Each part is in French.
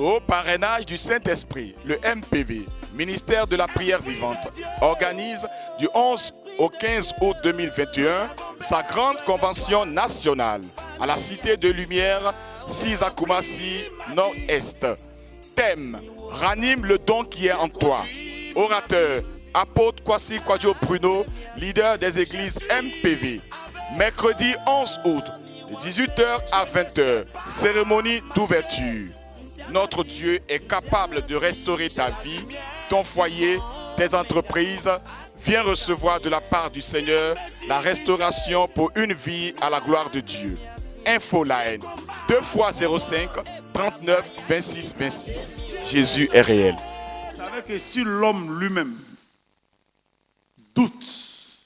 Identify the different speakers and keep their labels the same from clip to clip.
Speaker 1: haut parrainage du Saint-Esprit, le MPV, ministère de la prière vivante, organise du 11 au 15 août 2021 sa grande convention nationale à la Cité de Lumière, 6 à Koumassi, Nord-Est. Thème: ranime le don qui est en toi. Orateur: apôtre Kwasi Kwadjo Bruno, leader des églises MPV. Mercredi 11 août, de 18h à 20h, cérémonie d'ouverture. Notre Dieu est capable de restaurer ta vie, ton foyer, tes entreprises. Viens recevoir de la part du Seigneur la restauration pour une vie à la gloire de Dieu. Infoline 2 x 05 39 26 26. Jésus est réel.
Speaker 2: Vous savez que si l'homme lui-même doute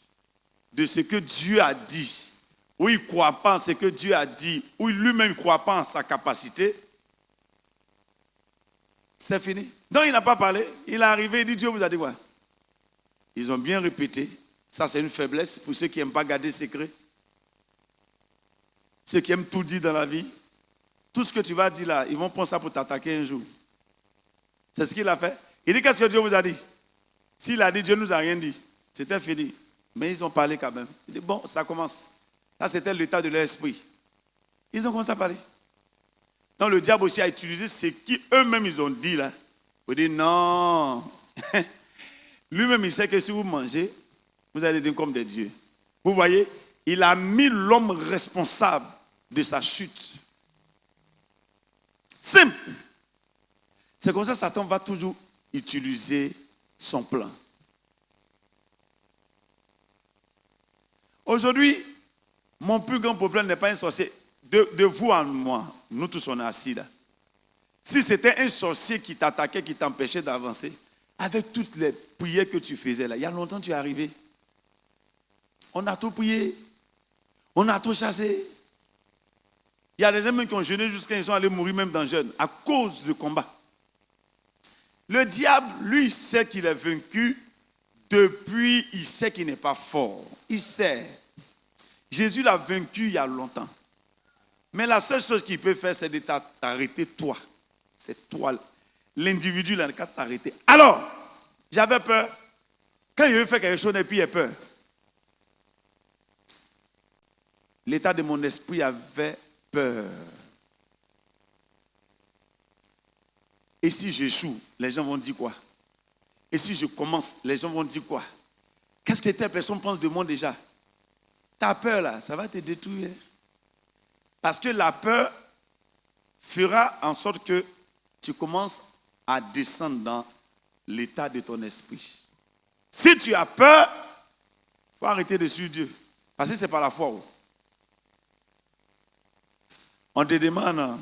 Speaker 2: de ce que Dieu a dit, ou il ne croit pas en ce que Dieu a dit, ou lui-même ne croit pas en sa capacité, c'est fini. Donc il n'a pas parlé, il est arrivé, il dit: Dieu vous a dit quoi? Ils ont bien répété. Ça, c'est une faiblesse pour ceux qui n'aiment pas garder secret. Ceux qui aiment tout dire dans la vie. Tout ce que tu vas dire là, ils vont prendre ça pour t'attaquer un jour. C'est ce qu'il a fait. Il dit: qu'est-ce que Dieu vous a dit? S'il a dit: Dieu ne nous a rien dit, c'était fini. Mais ils ont parlé quand même. Il dit: bon, ça commence. Ça, c'était l'état de l'esprit. Ils ont commencé à parler. Donc le diable aussi a utilisé ce qu'eux-mêmes ils ont dit là. Il dit: non. Lui-même, il sait que si vous mangez, vous allez devenir comme des dieux. Vous voyez, il a mis l'homme responsable de sa chute. Simple. C'est comme ça que Satan va toujours utiliser son plan. Aujourd'hui, mon plus grand problème n'est pas un sorcier. De vous en moi, nous tous on est assis là. Si c'était un sorcier qui t'attaquait, qui t'empêchait d'avancer, avec toutes les prières que tu faisais là, il y a longtemps tu es arrivé. On a tout prié. On a tout chassé. Il y a des gens qui ont jeûné jusqu'à ils sont allés mourir même dans le jeûne à cause du combat. Le diable, lui, il sait qu'il est vaincu depuis, il sait qu'il n'est pas fort. Il sait. Jésus l'a vaincu il y a longtemps. Mais la seule chose qu'il peut faire, c'est de t'arrêter toi. C'est toi, l'individu, là, qui t'arrêter. Alors, j'avais peur. Quand il veut faire quelque chose et puis il a peur. L'état de mon esprit avait peur. Et si j'échoue, les gens vont dire quoi? Et si je commence, les gens vont dire quoi? Qu'est-ce que telle personne pense de moi déjà? Ta peur là, ça va te détruire. Parce que la peur fera en sorte que tu commences à descendre dans l'état de ton esprit. Si tu as peur, il faut arrêter de suivre Dieu. Parce que c'est par la foi. On te demande,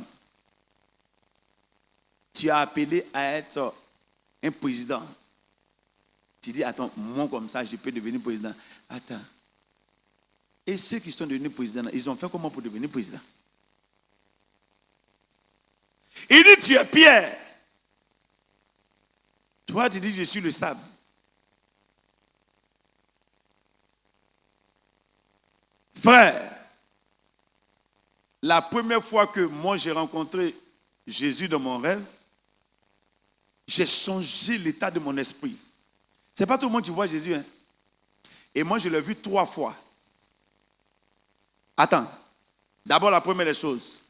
Speaker 2: tu as appelé à être un président. Tu dis: attends, moi comme ça, je peux devenir président. Attends. Et ceux qui sont devenus présidents, ils ont fait comment pour devenir président? Il dit: tu es pierre. Toi, tu dis: je suis le sable. Frère, la première fois que moi j'ai rencontré Jésus dans mon rêve, j'ai changé l'état de mon esprit. C'est pas tout le monde qui voit Jésus, hein? Et moi je l'ai vu 3 fois. Attends, d'abord la première des choses.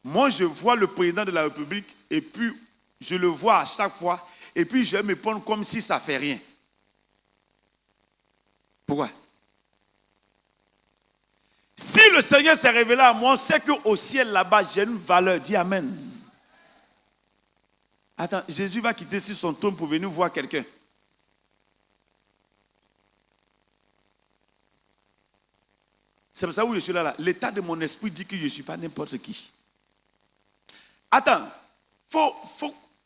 Speaker 2: Moi je vois le président de la République et puis je le vois à chaque fois et puis je vais me prendre comme si ça ne fait rien. Pourquoi? Si le Seigneur s'est révélé à moi, c'est qu'au ciel là-bas, j'ai une valeur. Dis Amen. Attends, Jésus va quitter sur son trône pour venir voir quelqu'un. C'est pour ça où je suis là. L'état de mon esprit dit que je ne suis pas n'importe qui. Attends,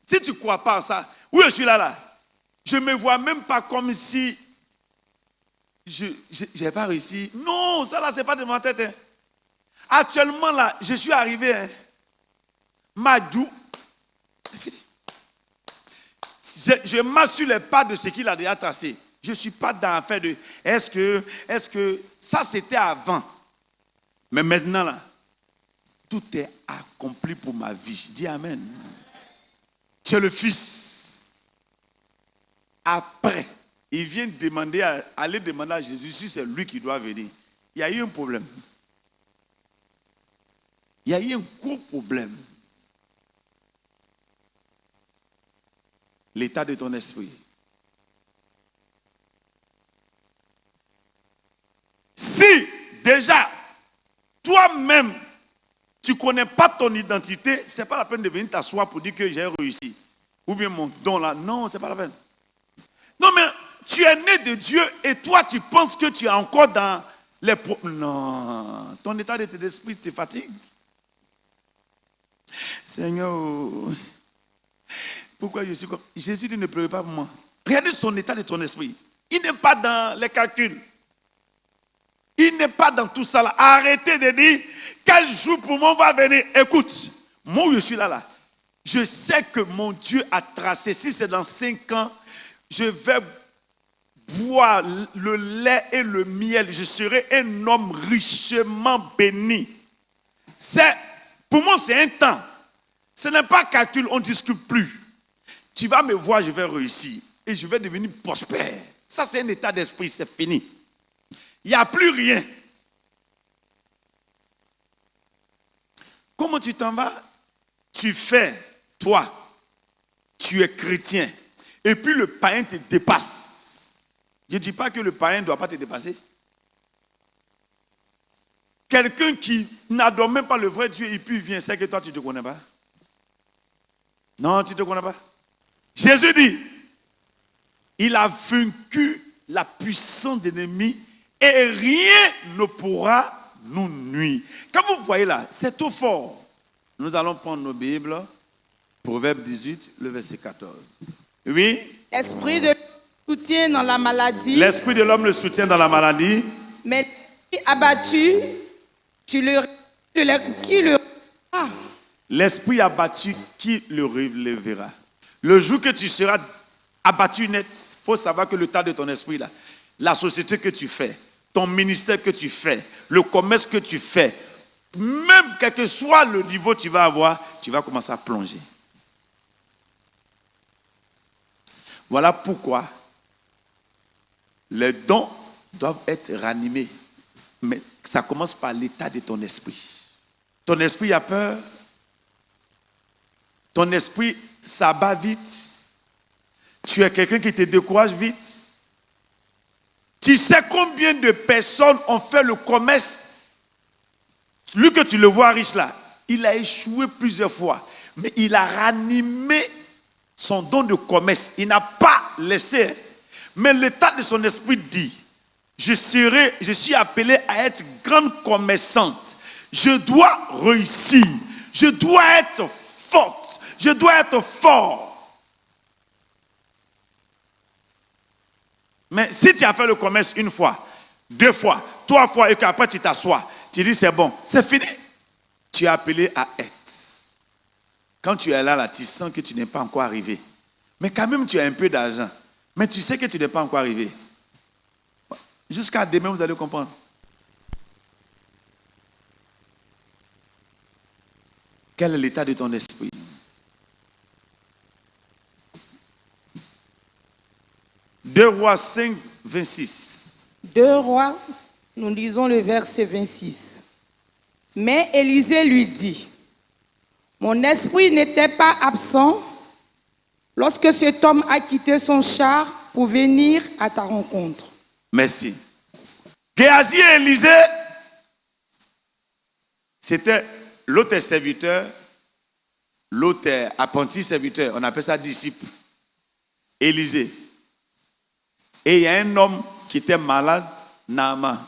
Speaker 2: si tu ne crois pas à ça, où je suis là, je ne me vois même pas comme si je n'ai pas réussi. Non, ça là, ce n'est pas de ma tête. Hein. Actuellement là, je suis arrivé. Hein. Madou, c'est fini. Je marche sur les pas de ce qu'il a déjà tracé. Je ne suis pas dans l'affaire de est-ce que ça c'était avant. Mais maintenant là, tout est accompli pour ma vie. Dis Amen. tu es le fils. Après, il vient aller demander à Jésus si c'est lui qui doit venir. Il y a eu un problème. Il y a eu un gros problème. L'état de ton esprit. Si déjà, toi-même, tu ne connais pas ton identité, ce n'est pas la peine de venir t'asseoir pour dire que j'ai réussi. Ou bien mon don là. Non, ce n'est pas la peine. Non, mais tu es né de Dieu et toi, tu penses que tu es encore dans les... Non, ton état d'esprit te fatigue. Seigneur, pourquoi je suis comme... Jésus dit ne pleure pas pour moi. Regardez son état de ton esprit. Il n'est pas dans les calculs. Il n'est pas dans tout ça là. Arrêtez de dire quel jour pour moi on va venir. Écoute, moi je suis là. Je sais que mon Dieu a tracé. Si c'est dans 5 ans, je vais boire le lait et le miel. Je serai un homme richement béni. Pour moi, c'est un temps. Ce n'est pas calcul, on ne discute plus. Tu vas me voir, je vais réussir. Et je vais devenir prospère. Ça, c'est un état d'esprit, c'est fini. Il n'y a plus rien. Comment tu t'en vas? Tu fais, toi, tu es chrétien. Et puis le païen te dépasse. Je ne dis pas que le païen ne doit pas te dépasser. Quelqu'un qui n'adore même pas le vrai Dieu et puis il vient, c'est que toi tu ne te connais pas. Non, tu ne te connais pas. Jésus dit, il a vaincu la puissance de l'ennemi et rien ne pourra nous nuire. Quand vous voyez là, c'est trop fort. Nous allons prendre nos Bibles. Proverbe 18, le verset 14. Oui.
Speaker 3: L'esprit de l'homme le soutient dans la maladie.
Speaker 2: L'esprit de l'homme le soutient dans la maladie.
Speaker 3: Mais l'esprit abattu, qui le relèvera.
Speaker 2: L'esprit abattu, qui le relèvera? Le jour que tu seras abattu net, il faut savoir que le tas de ton esprit là, la société que tu fais, ton ministère que tu fais, le commerce que tu fais, même quel que soit le niveau que tu vas avoir, tu vas commencer à plonger. Voilà pourquoi les dons doivent être ranimés. Mais ça commence par l'état de ton esprit. Ton esprit a peur. Ton esprit s'abat vite. Tu es quelqu'un qui te décourage vite. Tu sais combien de personnes ont fait le commerce. Lui que tu le vois riche là, il a échoué plusieurs fois. Mais il a ranimé son don de commerce. Il n'a pas laissé. Mais l'état de son esprit dit, je suis appelé à être grande commerçante. Je dois réussir. Je dois être forte. Je dois être fort. Mais si tu as fait le commerce une fois, 2 fois, 3 fois et qu'après tu t'assois, tu dis c'est bon, c'est fini. Tu es appelé à être. Quand tu es là, tu sens que tu n'es pas encore arrivé. Mais quand même tu as un peu d'argent. Mais tu sais que tu n'es pas encore arrivé. Jusqu'à demain, vous allez comprendre. Quel est l'état de ton esprit? Deux Rois 5, 26.
Speaker 3: 2 Rois, nous lisons le verset 26. Mais Élisée lui dit, mon esprit n'était pas absent lorsque cet homme a quitté son char pour venir à ta rencontre.
Speaker 2: Merci. Géasi et Élisée, c'était l'autre serviteur, l'autre apprenti serviteur, on appelle ça disciple. Élisée. Et il y a un homme qui était malade, Naaman.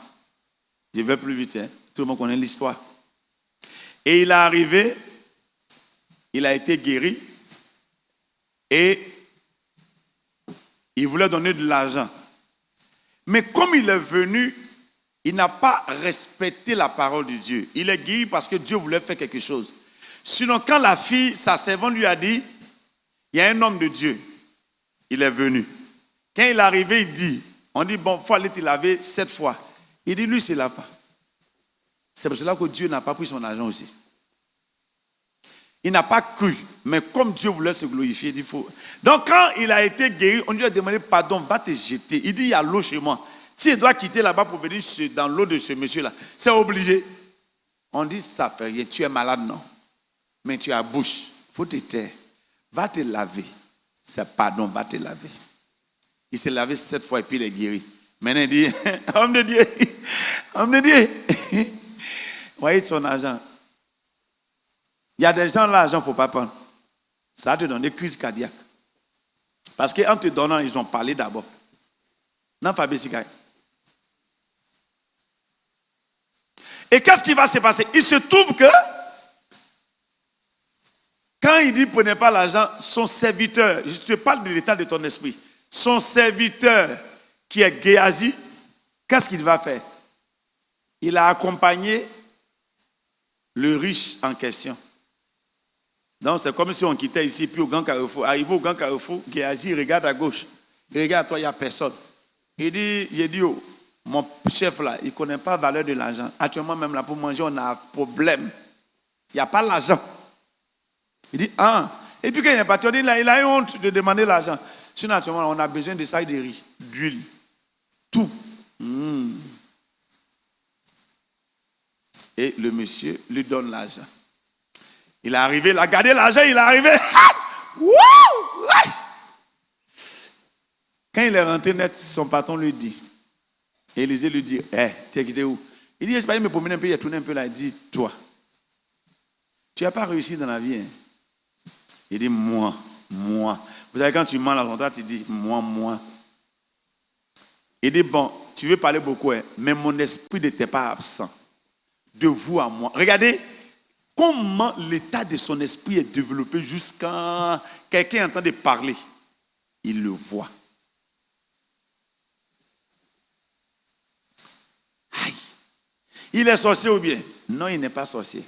Speaker 2: Je vais plus vite, hein. Tout le monde connaît l'histoire. Et il est arrivé, il a été guéri, et il voulait donner de l'argent. Mais comme il est venu, il n'a pas respecté la parole de Dieu. Il est guéri parce que Dieu voulait faire quelque chose. Sinon, quand la fille, sa servante lui a dit, il y a un homme de Dieu, il est venu. Quand il est arrivé, il dit, on dit, bon, il faut aller te laver 7 fois. Il dit, lui, c'est la fin. C'est pour cela que Dieu n'a pas pris son argent aussi. Il n'a pas cru. Mais comme Dieu voulait se glorifier, il faut. Donc quand il a été guéri, on lui a demandé pardon, va te jeter. Il dit, il y a l'eau chez moi. S'il doit quitter là-bas pour venir dans l'eau de ce monsieur-là, c'est obligé. On dit, ça fait rien. Tu es malade, non? Mais tu as bouche. Il faut te taire. Va te laver. C'est pardon, va te laver. Il s'est lavé 7 fois et puis il est guéri. Maintenant il dit, homme de Dieu, homme de Dieu. Voyez son argent. Il y a des gens, l'argent, il ne faut pas prendre. Ça va te donner des crises cardiaques. Parce qu'en te donnant, ils ont parlé d'abord. Non, Fabi Sikaï. Et qu'est-ce qui va se passer? Il se trouve que, quand il dit prenez pas l'argent, son serviteur, je te parle de l'état de ton esprit, son serviteur qui est Géasi, qu'est-ce qu'il va faire? Il a accompagné le riche en question. Donc c'est comme si on quittait ici, puis au Grand Carrefour. Arrivé au Grand Carrefour, Géasi regarde à gauche. Il regarde à toi, il n'y a personne. Il dit, oh, mon chef là, il ne connaît pas la valeur de l'argent. Actuellement, même là, pour manger, on a un problème. Il n'y a pas l'argent. Il dit, ah. Et puis quand il est parti, on dit, il a eu honte de demander l'argent. Sinon, actuellement, on a besoin de sacs de riz, d'huile, tout. Et le monsieur lui donne l'argent. Il est arrivé, il a gardé l'argent, il est arrivé. Quand il est rentré net, son patron lui dit, Élisée lui dit, tu es quitté où? Il dit, je ne sais pas, il me promène un peu, il a tourné un peu là, il dit, toi, tu n'as pas réussi dans la vie. Hein? Il dit, moi. Vous savez, quand tu mens dans ton temps, tu dis, moi. Il dit, bon, tu veux parler beaucoup, hein, mais mon esprit n'était pas absent. De vous à moi. Regardez comment l'état de son esprit est développé jusqu'à quelqu'un est en train de parler. Il le voit. Aïe. Il est sorcier ou bien? Non, il n'est pas sorcier.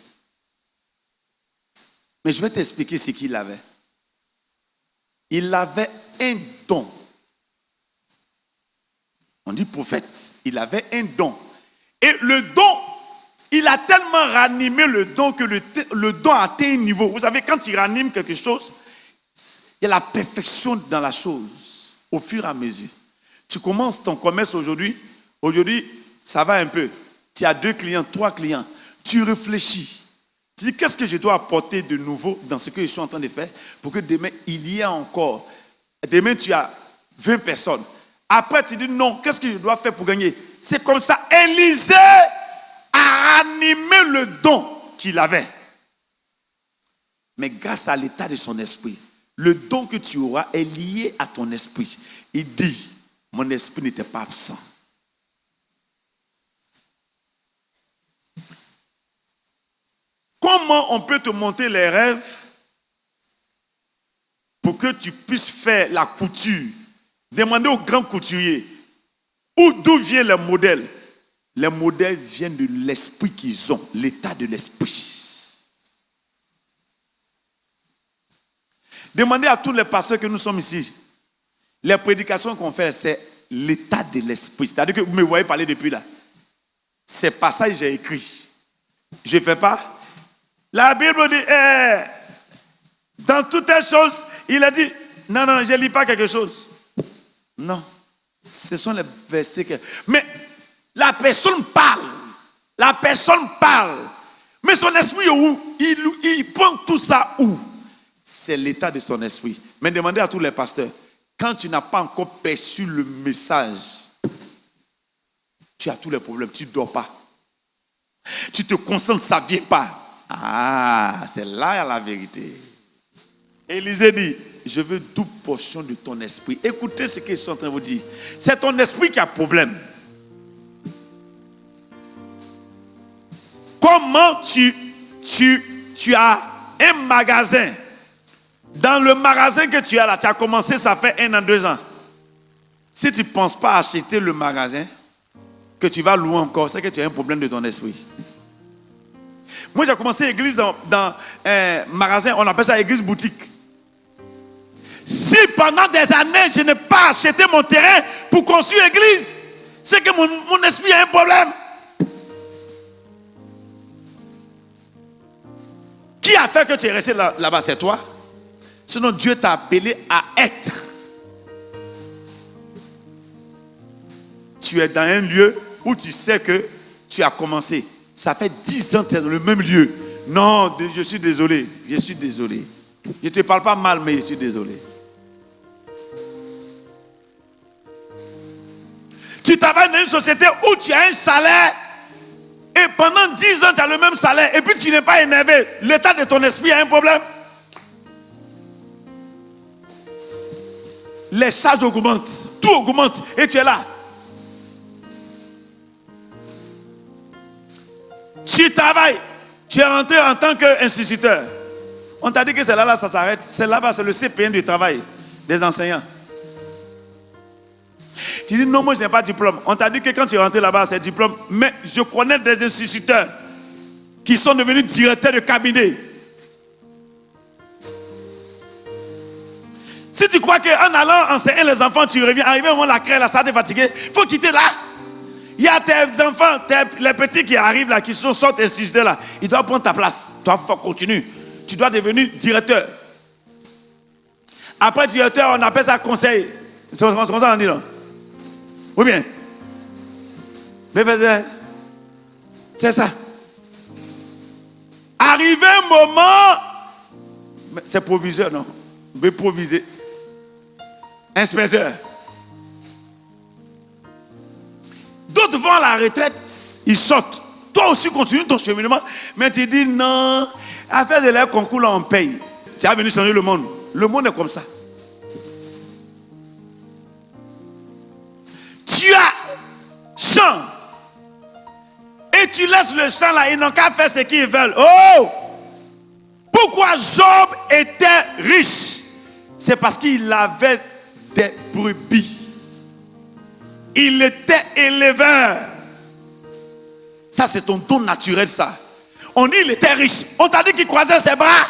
Speaker 2: Mais je vais t'expliquer ce qu'il avait. Il avait un don. On dit prophète. Il avait un don. Et le don, il a tellement ranimé le don que le don a atteint un niveau. Vous savez, quand il ranime quelque chose, il y a la perfection dans la chose au fur et à mesure. Tu commences ton commerce aujourd'hui. Aujourd'hui, ça va un peu. Tu as 2 clients, 3 clients. Tu réfléchis. Tu dis, qu'est-ce que je dois apporter de nouveau dans ce que je suis en train de faire pour que demain, il y ait encore. Demain, tu as 20 personnes. Après, tu dis, non, qu'est-ce que je dois faire pour gagner? C'est comme ça. Élisée a animé le don qu'il avait. Mais grâce à l'état de son esprit, le don que tu auras est lié à ton esprit. Il dit, mon esprit n'était pas absent. Comment on peut te monter les rêves pour que tu puisses faire la couture? Demandez aux grands couturiers d'où viennent les modèles. Les modèles viennent de l'esprit qu'ils ont, l'état de l'esprit. Demandez à tous les pasteurs que nous sommes ici. Les prédications qu'on fait, c'est l'état de l'esprit. C'est-à-dire que vous me voyez parler depuis là. Ces passages, j'ai écrit. Je ne fais pas. La Bible dit, dans toutes les choses, il a dit, non, je ne lis pas quelque chose. Non, ce sont les versets que... Mais la personne parle. La personne parle. Mais son esprit, où? Il prend tout ça où? C'est l'état de son esprit. Mais demandez à tous les pasteurs, quand tu n'as pas encore perçu le message, tu as tous les problèmes, tu ne dors pas. Tu te concentres, ça ne vient pas. Ah, c'est là la vérité. Élisée dit, je veux double portion de ton esprit. Écoutez ce qu'ils sont en train de vous dire. C'est ton esprit qui a problème. Comment tu as un magasin. Dans le magasin que tu as là, tu as commencé, ça fait 1 an, 2 ans. Si tu ne penses pas acheter le magasin, que tu vas louer encore, c'est que tu as un problème de ton esprit. Moi, j'ai commencé l'église dans un magasin, on appelle ça église boutique. Si pendant des années, je n'ai pas acheté mon terrain pour construire l'église, c'est que mon esprit a un problème. Qui a a fait que tu es resté là-bas, c'est toi. Sinon, Dieu t'a appelé à être. Tu es dans un lieu où tu sais que tu as commencé. Ça fait 10 ans que tu es dans le même lieu. Non, je suis désolé. Je suis désolé. Je ne te parle pas mal, mais je suis désolé. Tu travailles dans une société où tu as un salaire et pendant 10 ans tu as le même salaire et puis tu n'es pas énervé. L'état de ton esprit a un problème. Les charges augmentent, tout augmente et tu es là. Tu travailles, tu es rentré en tant qu'instituteur. On t'a dit que c'est là, ça s'arrête. C'est là-bas, c'est le CPN du travail des enseignants. Tu dis non, moi je n'ai pas de diplôme. On t'a dit que quand tu es rentré là-bas, c'est diplôme. Mais je connais des instituteurs qui sont devenus directeurs de cabinet. Si tu crois qu'en allant enseigner les enfants, tu reviens, arrivé au moment de la crèche, là, ça t'est fatigué, il faut quitter là. Il y a tes enfants, les petits qui arrivent là, qui sortent instituteurs là, ils doivent prendre ta place. Toi, il faut continuer. Tu dois devenir directeur. Après directeur, on appelle ça conseil. C'est comme ça qu'on dit là. Oui bien. Mais c'est ça. Arrivé un moment, c'est proviseur, non? Mais proviser. Inspecteur. D'autres vont à la retraite, ils sortent. Toi aussi, continue ton cheminement. Mais tu dis non, à faire de l'air concours, là, on paye. Tu as venu changer le monde. Le monde est comme ça. Tu as champ. Et tu laisses le champ là, ils n'ont qu'à faire ce qu'ils veulent. Oh! Pourquoi Job était riche? C'est parce qu'il avait des brebis. Il était éleveur. Ça, c'est ton don naturel, ça. On dit qu'il était riche. On t'a dit qu'il croisait ses bras.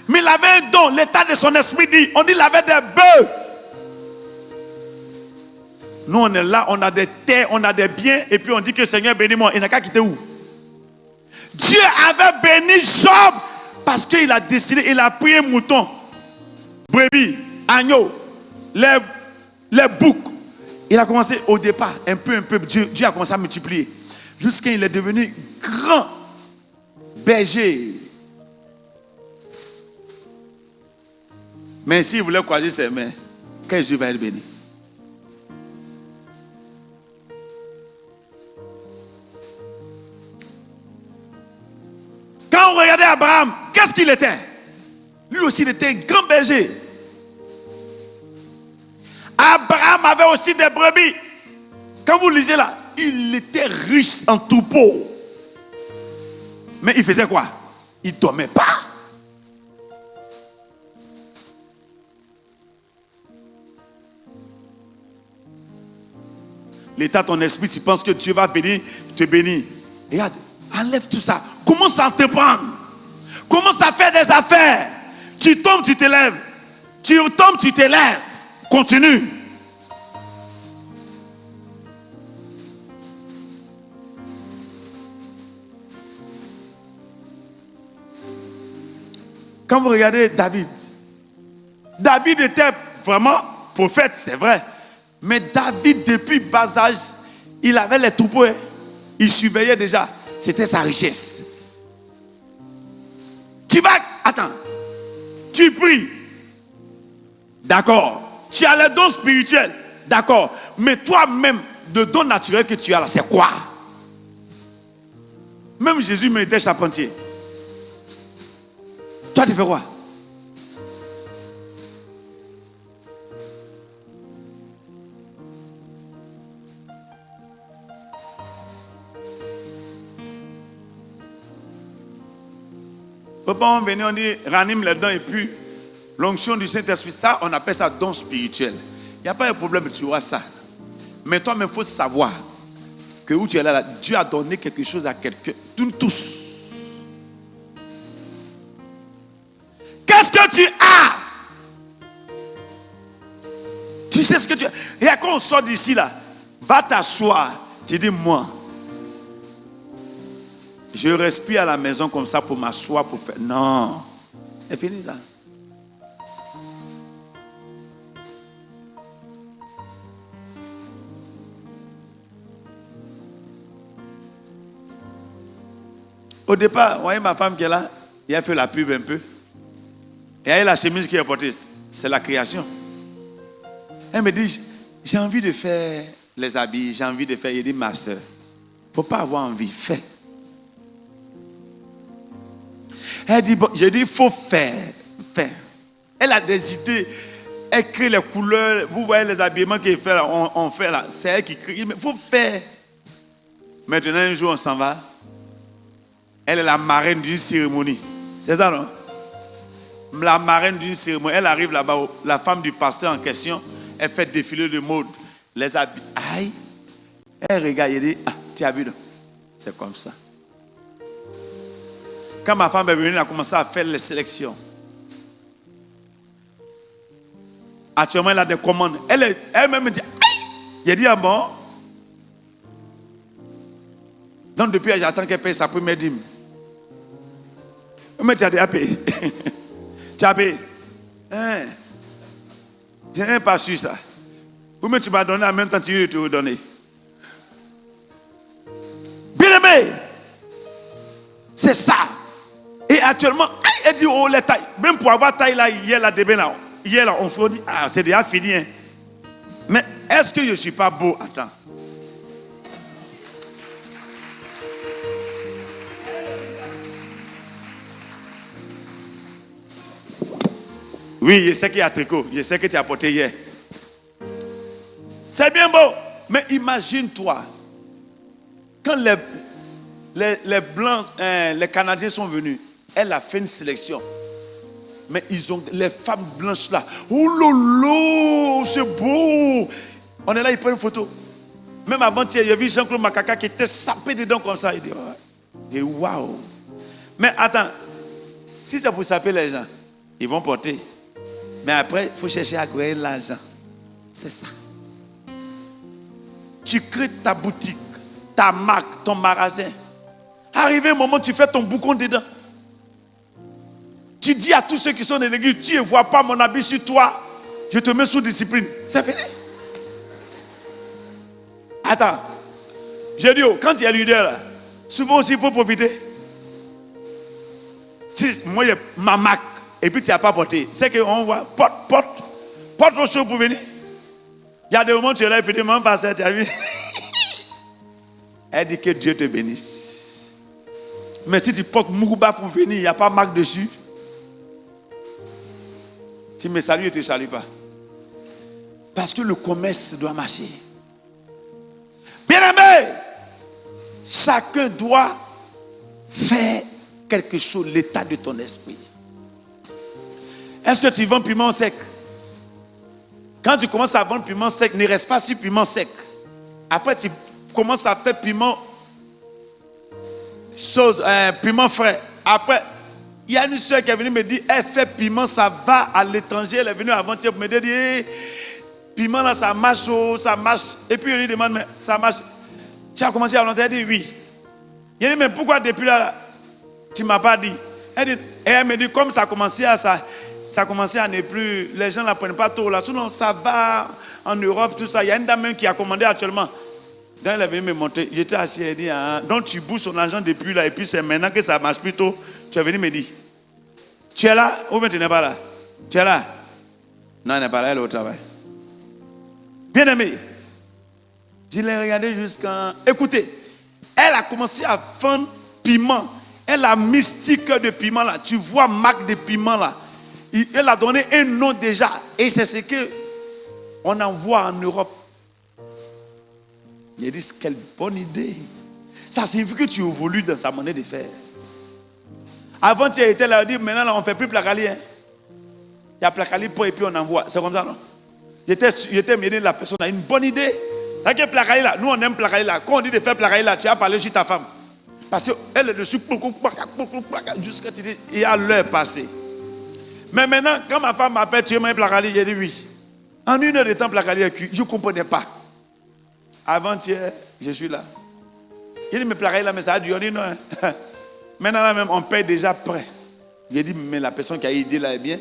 Speaker 2: Mais il avait un don. L'état de son esprit dit. On dit qu'il avait des bœufs. Nous, on est là, on a des terres, on a des biens. Et puis on dit que Seigneur bénis-moi. Il n'a qu'à quitter où? Dieu avait béni Job parce qu'il a décidé, il a pris un mouton, brebis, agneau, les boucs. Il a commencé au départ, un peu, Dieu a commencé à multiplier. Jusqu'à il est devenu grand berger. Mais s'il voulait croiser ses mains, qu'est-ce que Dieu va être béni? Quand on regardait Abraham, qu'est-ce qu'il était? Lui aussi, il était un grand berger. Abraham avait aussi des brebis. Quand vous lisez là, il était riche en troupeaux. Mais il faisait quoi? Il ne dormait pas. L'état de ton esprit, tu penses que Dieu va te bénir. Regarde, enlève tout ça. Commence à entreprendre. Commence à faire des affaires. Tu tombes, tu te lèves. Tu tombes, tu te lèves. Continue. Quand vous regardez David, David était vraiment prophète, c'est vrai. Mais David, depuis bas âge, il avait les troupeaux. Il surveillait déjà. C'était sa richesse. Tu vas, attends, tu pries. D'accord. Tu as les dons spirituels. D'accord. Mais toi-même, le don naturel que tu as là, c'est quoi? Même Jésus méritait charpentier. Toi, tu fais quoi? Papa, on venait, on dit, ranime les dons et puis l'onction du Saint-Esprit, ça, on appelle ça don spirituel. Il n'y a pas de problème, tu vois ça. Mais toi, il faut savoir que où tu es là, Dieu a donné quelque chose à quelqu'un, nous tous. Qu'est-ce que tu as? Tu sais ce que tu as. Et quand on sort d'ici là, va t'asseoir. Tu dis, moi, je respire à la maison comme ça pour m'asseoir, pour faire. Non. C'est fini ça. Au départ, vous voyez ma femme qui est là, il a fait la pub un peu. Et elle a la chemise qui est portée, c'est la création. Elle me dit, j'ai envie de faire les habits, j'ai envie de faire. Il dit, ma soeur, il ne faut pas avoir envie, fais. Elle dit, bon, je dis, il faut faire. Elle a des idées, elle crée les couleurs. Vous voyez les habillements qu'elle fait là, on fait là. C'est elle qui crée, mais il faut faire. Maintenant, un jour, on s'en va. Elle est la marraine d'une cérémonie. C'est ça, non? La marraine d'une cérémonie. Elle arrive là-bas, la femme du pasteur en question, elle fait défiler de mode. Les habits. Aïe. Elle regarde, elle dit, ah, tu as vu, non? C'est comme ça. Quand ma femme est venue, elle a commencé à faire les sélections. Actuellement, elle a des commandes. Elle-même me dit, aïe! J'ai dit, ah bon? Donc, depuis, j'attends qu'elle paye sa première dîme. Mais tu as déjà payé. Tu as payé. Hein? Je n'ai pas su ça. Mais tu m'as donné en même temps, tu veux te redonner. Bien aimé, c'est ça. Et actuellement, elle dit, oh, les tailles. Même pour avoir taille là, hier, là, hier, là, on se dit, ah, c'est déjà fini. Hein. Mais est-ce que je ne suis pas beau? Attends. Oui, je sais qu'il y a tricot. Je sais que tu as porté hier. C'est bien beau. Mais imagine-toi, quand les Blancs, les Canadiens sont venus, elle a fait une sélection. Mais ils ont les femmes blanches là. Oh lolo, c'est beau. On est là, ils prennent une photo. Même avant-hier, j'ai vu Jean-Claude Makaka qui était sapé dedans comme ça. Il dit, ouais. Et waouh. Mais attends, si c'est pour saper les gens, ils vont porter. Mais après, il faut chercher à gagner l'argent. C'est ça. Tu crées ta boutique, ta marque, ton magasin. Arrivé un moment, tu fais ton boucon dedans. Tu dis à tous ceux qui sont dans l'église, tu ne vois pas mon habit sur toi, je te mets sous discipline. C'est fini. Attends. J'ai dit, quand il y a leader là, souvent aussi il faut profiter. Si moi, j'ai ma marque. Et puis tu n'as pas porté. C'est qu'on voit, porte au chaud pour venir. Il y a des moments où tu es là et puis tu es même passé, tu as vu. Elle dit que Dieu te bénisse. Mais si tu portes Mourouba pour venir, il n'y a pas marque dessus. Tu me salues et tu ne salues pas. Parce que le commerce doit marcher. Bien-aimé, chacun doit faire quelque chose, l'état de ton esprit. Est-ce que tu vends piment sec? Quand tu commences à vendre piment sec, ne reste pas sur piment sec. Après, tu commences à faire piment frais. Après, il y a une soeur qui est venue me dire, elle fait piment, ça va à l'étranger. Elle est venue avant-hier pour me dire, hey, piment là, ça marche, ça marche. Et puis, je lui demande, mais ça marche. Tu as commencé à l'entendre? Elle dit, oui. Il dit, mais pourquoi depuis là, tu ne m'as pas dit? Elle me dit, comme ça a commencé à ne plus, les gens ne la prennent pas trop là. Sinon, ça va en Europe, tout ça. Il y a une dame qui a commandé actuellement. Donc, elle est venue me montrer. J'étais assis, elle dit, ah, donc tu bouges son argent depuis là, et puis c'est maintenant que ça marche plutôt. Tu es venu me dire, tu es là ou bien tu n'es pas là? Tu es là? Non, elle n'est pas là, elle est au travail. Bien aimé, je l'ai regardé jusqu'à... Écoutez, elle a commencé à vendre piment. Elle a mystique de piment là. Tu vois marque de piment là. Elle a donné un nom déjà. Et c'est ce qu'on envoie en Europe. Il dit, quelle bonne idée. Ça signifie que tu évolues dans sa manière de faire. Avant, tu étais là, dit, maintenant, là, on ne fait plus placali. Hein. Il y a placali pour et puis on envoie. C'est comme ça, non? J'étais mené la personne a une bonne idée. T'as que placali là, nous on aime placali là. Quand on dit de faire placali là, tu as parlé sur ta femme. Parce qu'elle est dessus, jusqu'à ce que tu dis, il y a l'heure passée. Mais maintenant, quand ma femme m'appelle, tu es un placali, j'ai dit oui. En une heure de temps, placali est cuit. Je ne comprenais pas. Avant-hier, je suis là. Il dit, mais placali là, mais ça a duré, non? Hein? Maintenant, là même, on paye déjà prêt. Il a dit, mais la personne qui a aidé là est bien.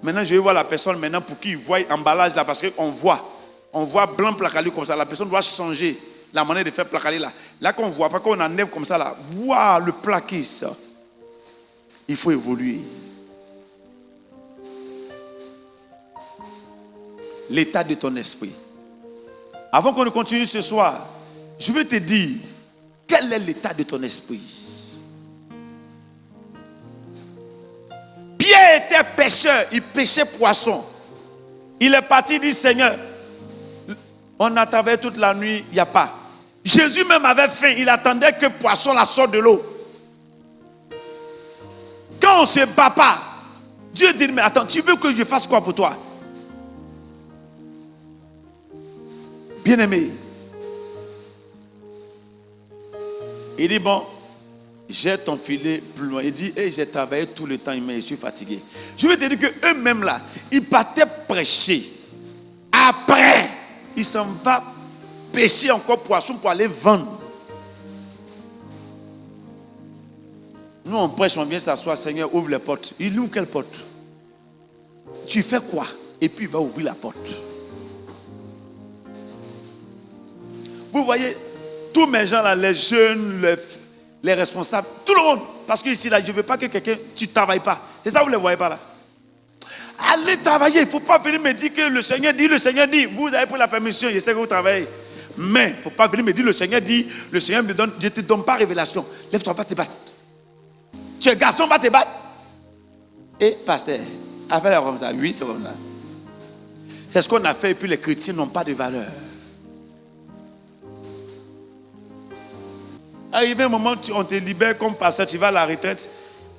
Speaker 2: Maintenant, je vais voir la personne maintenant pour qu'il voie l'emballage là, parce qu'on voit blanc placalé comme ça. La personne doit changer la manière de faire placalé là. Là, qu'on ne voit pas, qu'on enlève comme ça là. Waouh, le plaqué, ça. Il faut évoluer. L'état de ton esprit. Avant qu'on ne continue ce soir, je veux te dire, quel est l'état de ton esprit? Pierre était pêcheur, il pêchait poisson. Il est parti, il dit, Seigneur, on a travaillé toute la nuit, il n'y a pas. Jésus même avait faim, il attendait que le poisson la sorte de l'eau. Quand on ne se bat pas, Dieu dit, mais attends, tu veux que je fasse quoi pour toi? Bien-aimé, il dit, bon, j'ai ton filet plus loin. Il dit, hey, j'ai travaillé tout le temps, mais je suis fatigué. Je veux te dire qu'eux-mêmes là, ils partaient prêcher. Après, ils s'en vont pêcher encore poisson pour aller vendre. Nous, on prêche, on vient s'asseoir, Seigneur, ouvre les portes. Il ouvre quelle porte? Tu fais quoi? Et puis il va ouvrir la porte. Vous voyez, tous mes gens là, les jeunes, les responsables, tout le monde. Parce que ici, là, je ne veux pas que quelqu'un, tu ne travailles pas. C'est ça, vous ne les voyez pas là. Allez travailler. Il ne faut pas venir me dire que le Seigneur dit, vous avez pris la permission, je sais que vous travaillez. Mais il ne faut pas venir me dire, le Seigneur dit, le Seigneur me donne, je ne te donne pas révélation. Lève-toi, va te battre. Tu es garçon, va te battre. Et pasteur, affaire comme ça, oui, c'est comme ça. C'est ce qu'on a fait et puis les chrétiens n'ont pas de valeur. Arrivé un moment, on te libère comme pasteur, tu vas à la retraite.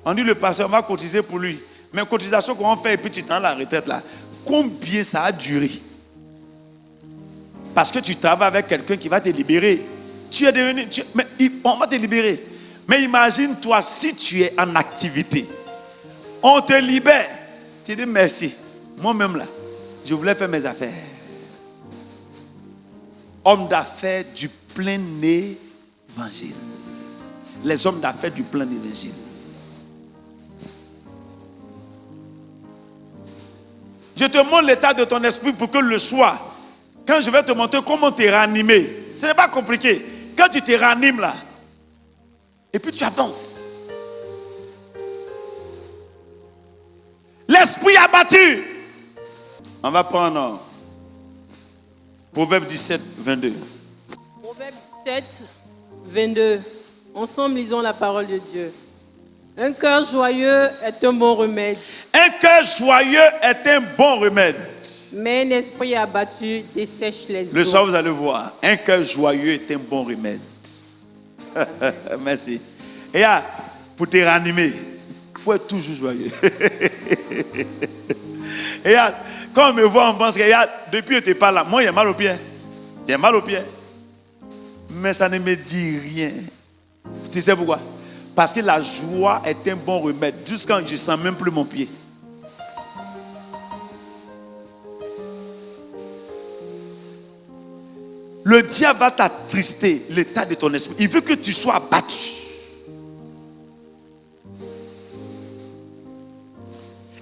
Speaker 2: On dit le pasteur, on va cotiser pour lui. Mais cotisation qu'on fait et puis tu t'en à la retraite là. Combien ça a duré? Parce que tu travailles avec quelqu'un qui va te libérer. Tu es devenu, mais on va te libérer. Mais imagine-toi si tu es en activité. On te libère. Tu dis merci. Moi-même là, je voulais faire mes affaires. Homme d'affaires du plein évangile. Les hommes d'affaires du plein évangile. Je te montre l'état de ton esprit pour que le soir, quand je vais te montrer comment te ranimer, ce n'est pas compliqué. Quand tu te ranimes là, et puis tu avances. L'esprit abattu. On va prendre Proverbe 17, 22.
Speaker 4: Proverbe 17, 22. Ensemble, lisons la parole de Dieu. Un cœur joyeux est un bon remède.
Speaker 2: Un cœur joyeux est un bon remède.
Speaker 4: Mais un esprit abattu dessèche les os.
Speaker 2: Le soir, vous allez voir. Un cœur joyeux est un bon remède. Merci. Et là, pour te ranimer, il faut être toujours joyeux. Et là, quand on me voit, on pense que depuis que tu n'es pas là, moi, j'ai mal au pied. J'ai mal au pied. Mais ça ne me dit rien. Tu sais pourquoi? Parce que la joie est un bon remède. Jusqu'à quand je ne sens même plus mon pied. Le diable va t'attrister l'état de ton esprit. Il veut que tu sois abattu.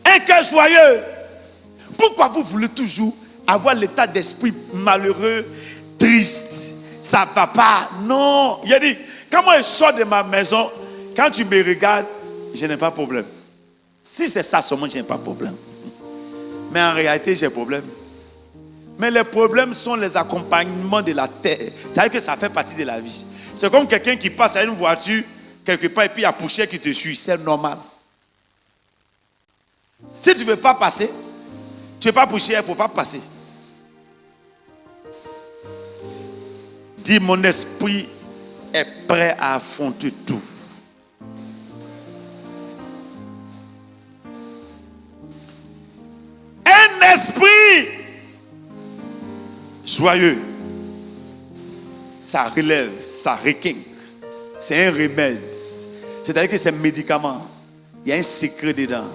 Speaker 2: Un cœur joyeux. Pourquoi vous voulez toujours avoir l'état d'esprit malheureux, triste? Ça ne va pas. Non. Il a dit, quand moi je sors de ma maison, quand tu me regardes, je n'ai pas de problème. Si c'est ça seulement, je n'ai pas de problème. Mais en réalité, j'ai problème. Mais les problèmes sont les accompagnements de la terre. C'est-à-dire que ça fait partie de la vie. C'est comme quelqu'un qui passe à une voiture, quelque part, et puis il y a poussière qui te suit. C'est normal. Si tu ne veux pas passer, tu ne veux pas poussière, il ne faut pas passer. Dis, mon esprit est prêt à affronter tout. Un esprit joyeux, ça relève, ça requinque. C'est un remède. C'est-à-dire que c'est un médicament. Il y a un secret dedans.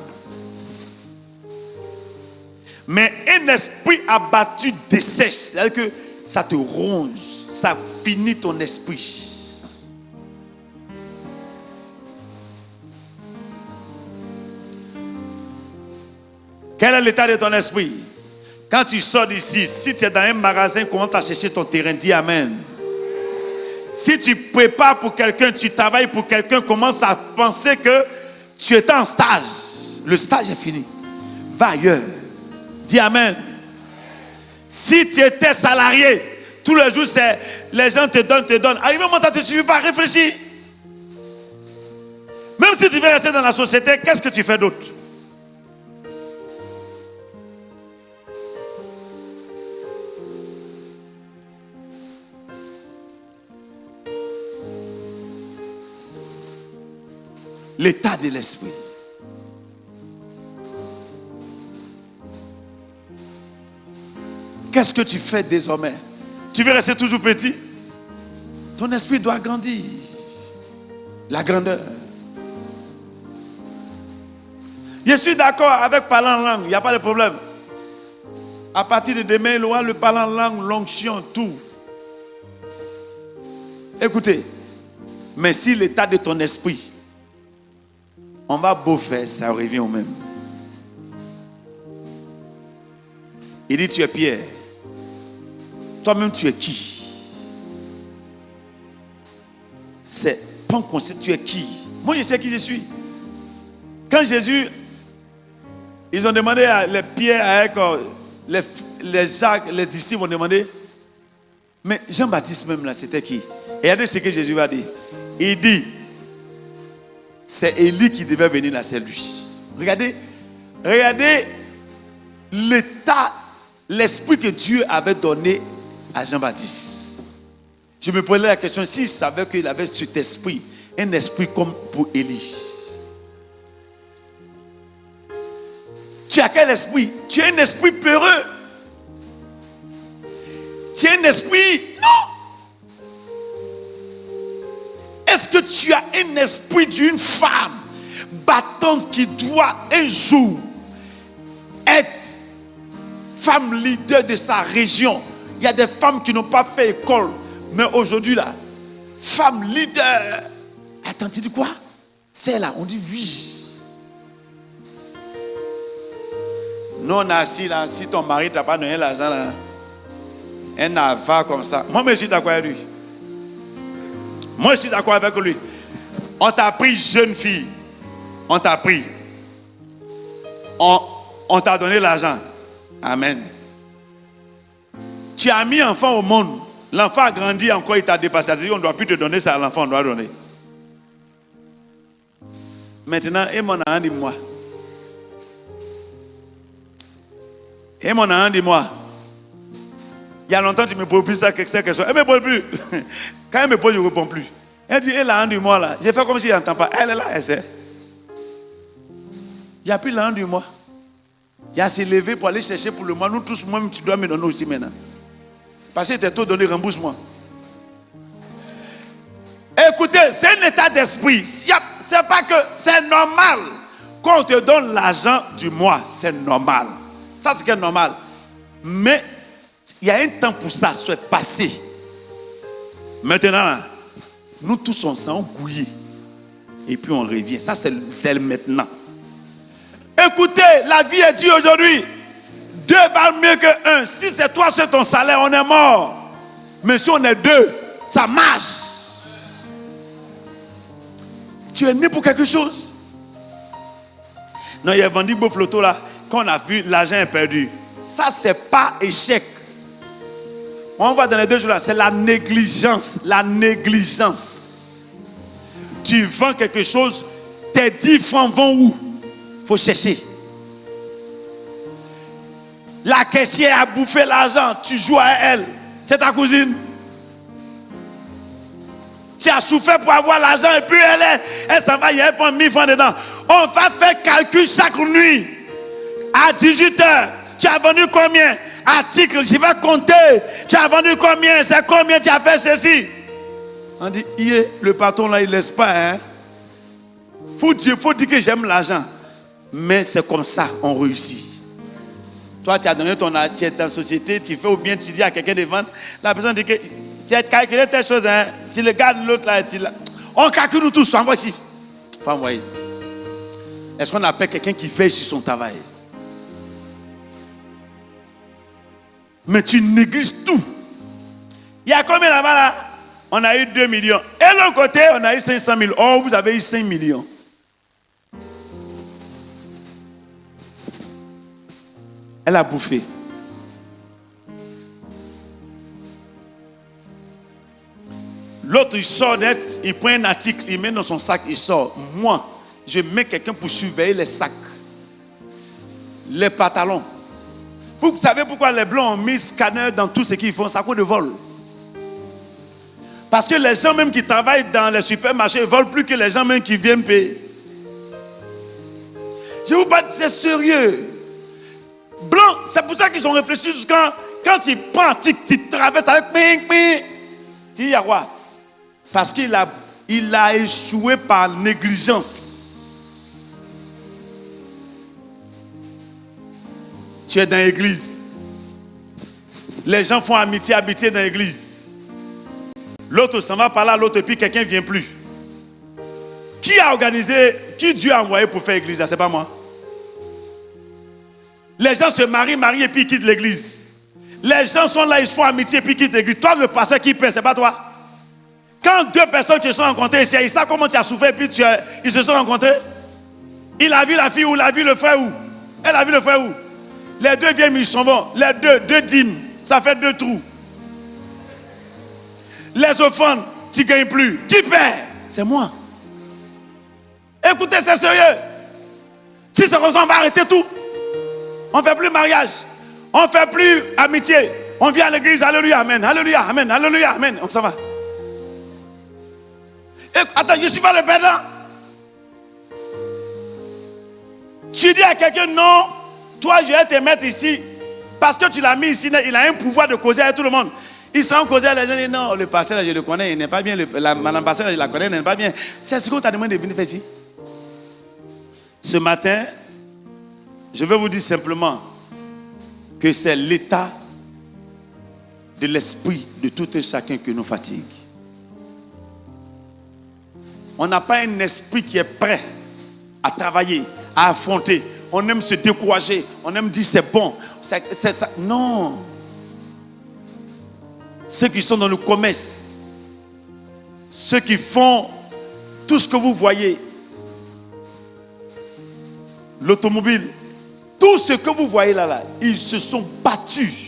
Speaker 2: Mais un esprit abattu dessèche. C'est-à-dire que ça te ronge. Ça finit ton esprit. Quel est l'état de ton esprit? Quand tu sors d'ici, si tu es dans un magasin, comment tu as cherché ton terrain? Dis Amen. Si tu prépares pour quelqu'un, tu travailles pour quelqu'un, commence à penser que tu es en stage. Le stage est fini. Va ailleurs. Dis Amen. Si tu étais salarié, tous les jours, c'est les gens te donnent. Arrivé au moment où ça ne te suffit pas, réfléchis. Même si tu veux rester dans la société, qu'est-ce que tu fais d'autre? L'état de l'esprit. Qu'est-ce que tu fais désormais? Tu veux rester toujours petit? Ton esprit doit grandir. La grandeur. Je suis d'accord avec parler en langue, il n'y a pas de problème. À partir de demain, il aura le parler en langue, l'onction, tout. Écoutez, mais si l'état de ton esprit, on va beau faire, ça revient au même. Il dit, tu es Pierre. Toi-même, tu es qui? C'est pas un concept, tu es qui? Moi, je sais qui je suis. Quand Jésus, ils ont demandé à les Pierre, avec les Jacques, les disciples ont demandé, mais Jean-Baptiste même là, c'était qui? Et regardez ce que Jésus va dire. Il dit, c'est Élie qui devait venir là, c'est lui. Regardez l'état, l'esprit que Dieu avait donné à Jean-Baptiste. Je me posais la question, s'il savait qu'il avait cet esprit, un esprit comme pour Élie. Tu as quel esprit? Tu as un esprit peureux. Tu as un esprit... Non! Est-ce que tu as un esprit d'une femme battante qui doit un jour être femme leader de sa région? Il y a des femmes qui n'ont pas fait école, mais aujourd'hui là, femme leader. Attends, tu dis quoi? C'est là, on dit oui. Nous on a assis là, si ton mari t'a pas donné l'argent là, un avare comme ça. Moi je suis d'accord avec lui. Moi je suis d'accord avec lui. On t'a pris jeune fille. On t'a pris. On t'a donné l'argent. Amen. Tu as mis enfant au monde. L'enfant a grandi encore, il t'a dépassé. On ne doit plus te donner ça à l'enfant, on doit donner. Maintenant, et mon enfant, dis-moi. Et mon enfant, dis-moi. Il y a longtemps, tu me poses plus ça, cette question. Elle ne me pose plus. Quand elle me pose, je ne réponds plus. Elle dit, elle a un du mois là. J'ai fait comme si elle n'entend pas. Elle est là, elle sait. Il n'y a plus l'an du mois. Il y a à se lever pour aller chercher pour le mois. Nous tous, moi, tu dois me donner aussi maintenant. Parce que tu es tout donné, rembourse-moi. Écoutez, c'est un état d'esprit. C'est pas que c'est normal. Quand on te donne l'argent du mois, c'est normal. Ça, c'est normal. Mais il y a un temps pour ça, c'est passé. Maintenant, nous tous on s'en gouillé. Et puis on revient. Ça, c'est maintenant. Écoutez, la vie est dure aujourd'hui. 2 valent mieux que 1. Si c'est toi, c'est ton salaire, on est mort. Mais si on est 2, ça marche. Tu es né pour quelque chose. Non, il a vendu beau flotto là. Quand on a vu, l'argent est perdu. Ça, c'est pas échec. On va dans les 2 jours là, c'est la négligence. La négligence. Tu vends quelque chose, tes 10 francs vont où? Il faut chercher. La caissière a bouffé l'argent, tu joues à elle. C'est ta cousine. Tu as souffert pour avoir l'argent et puis elle s'en va, elle prend 1000 francs dedans. On va faire calcul chaque nuit. À 18h, tu as vendu combien? Article, je vais compter. Tu as vendu combien? C'est combien tu as fait ceci? On dit, le patron là, il ne laisse pas. Hein? Faut dire que j'aime l'argent. Mais c'est comme ça, on réussit. Toi, tu as donné ton argent, tu es dans la société, tu fais ou bien tu dis à quelqu'un de vendre. La personne dit que tu as calculé telle chose. Hein? Tu le gardes l'autre là, on calcule nous tous, envoie ici. Faut envoyer. Est-ce qu'on appelle quelqu'un qui veille sur son travail? Mais tu négliges tout. Il y a combien là-bas là? On a eu 2 millions. Et de l'autre côté, on a eu 500 000. Oh, vous avez eu 5 millions. Elle a bouffé. L'autre, il sort net, il prend un article, il met dans son sac, il sort. Moi, je mets quelqu'un pour surveiller les sacs, les pantalons. Vous savez pourquoi les Blancs ont mis scanner dans tout ce qu'ils font? C'est à cause de vol. Parce que les gens même qui travaillent dans les supermarchés volent plus que les gens même qui viennent payer. Je vous parle, c'est sérieux. Blanc, c'est pour ça qu'ils ont réfléchi jusqu'à quand il prend un tic, il traverse avec ping, ping. Tu dis, quoi? Parce qu'il a échoué par négligence. Tu es dans l'église. Les gens font amitié dans l'église. L'autre s'en va par là, l'autre, et puis quelqu'un ne vient plus. Qui a organisé, qui Dieu a envoyé pour faire l'église? C'est pas moi. Les gens se marient et puis ils quittent l'église. Les gens sont là, ils se font amitié et puis ils quittent l'église. Toi, le pasteur qui paie, c'est pas toi. Quand 2 personnes qui se sont rencontrées ici, ils savent comment tu as souffert et puis ils se sont rencontrés. Il a vu la fille ou il a vu le frère où? Elle a vu le frère où? Les 2 viennent, ils s'en vont. Les 2 dîmes, ça fait 2 trous. Les offrandes, tu ne gagnes plus. Qui paie? C'est moi. Écoutez, c'est sérieux. Si c'est comme ça, on va arrêter tout. On ne fait plus mariage. On ne fait plus amitié. On vient à l'église, alléluia, amen, alléluia, amen, alléluia, amen. On s'en va. Et, attends, je ne suis pas le perdant. Tu dis à quelqu'un, non, toi, je vais te mettre ici. Parce que tu l'as mis ici, il a un pouvoir de causer avec tout le monde. Ils sont causés à les gens, disent, non, le pasteur, je le connais, il n'est pas bien. Madame pasteur, je la connais, elle n'est pas bien. C'est ce qu'on t'a demandé de venir faire ici. Ce matin, je vais vous dire simplement que c'est l'état de l'esprit de tout un chacun qui nous fatigue. On n'a pas un esprit qui est prêt à travailler, à affronter. On aime se décourager, on aime dire c'est bon. C'est ça. Non. Ceux qui sont dans le commerce, ceux qui font tout ce que vous voyez, l'automobile, tout ce que vous voyez là, ils se sont battus.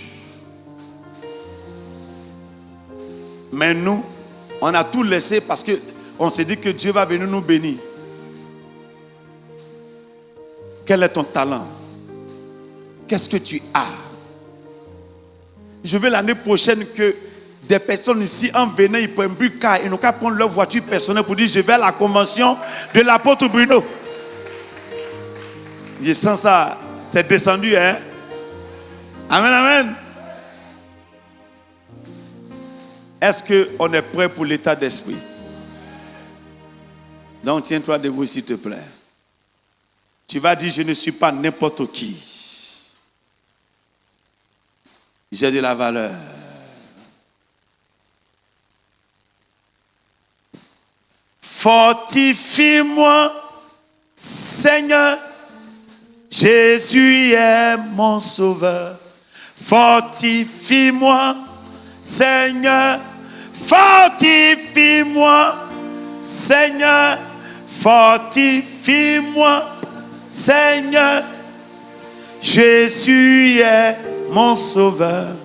Speaker 2: Mais nous, on a tout laissé parce qu'on s'est dit que Dieu va venir nous bénir. Quel est ton talent? Qu'est-ce que tu as? Je veux l'année prochaine que des personnes ici, en venant, ils ne prennent plus car ils n'ont qu'à prendre leur voiture personnelle pour dire je vais à la convention de l'apôtre Bruno. Je sens ça, c'est descendu, hein? Amen, amen. Est-ce qu'on est prêt pour l'état d'esprit? Donc tiens-toi debout s'il te plaît. Tu vas dire je ne suis pas n'importe qui. J'ai de la valeur. Fortifie-moi, Seigneur. Jésus est mon sauveur. Fortifie-moi, Seigneur. Fortifie-moi, Seigneur. Fortifie-moi, Seigneur. Jésus est mon sauveur.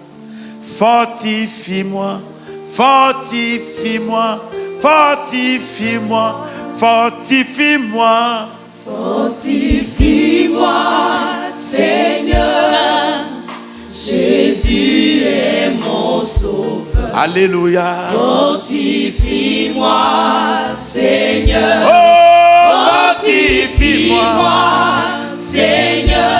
Speaker 2: Fortifie-moi, fortifie-moi, fortifie-moi, fortifie-moi.
Speaker 5: Fortifie-moi, Seigneur. Jésus est mon sauveur.
Speaker 2: Alléluia.
Speaker 5: Fortifie-moi, Seigneur.
Speaker 2: Oh, fortifie-moi,
Speaker 5: Seigneur.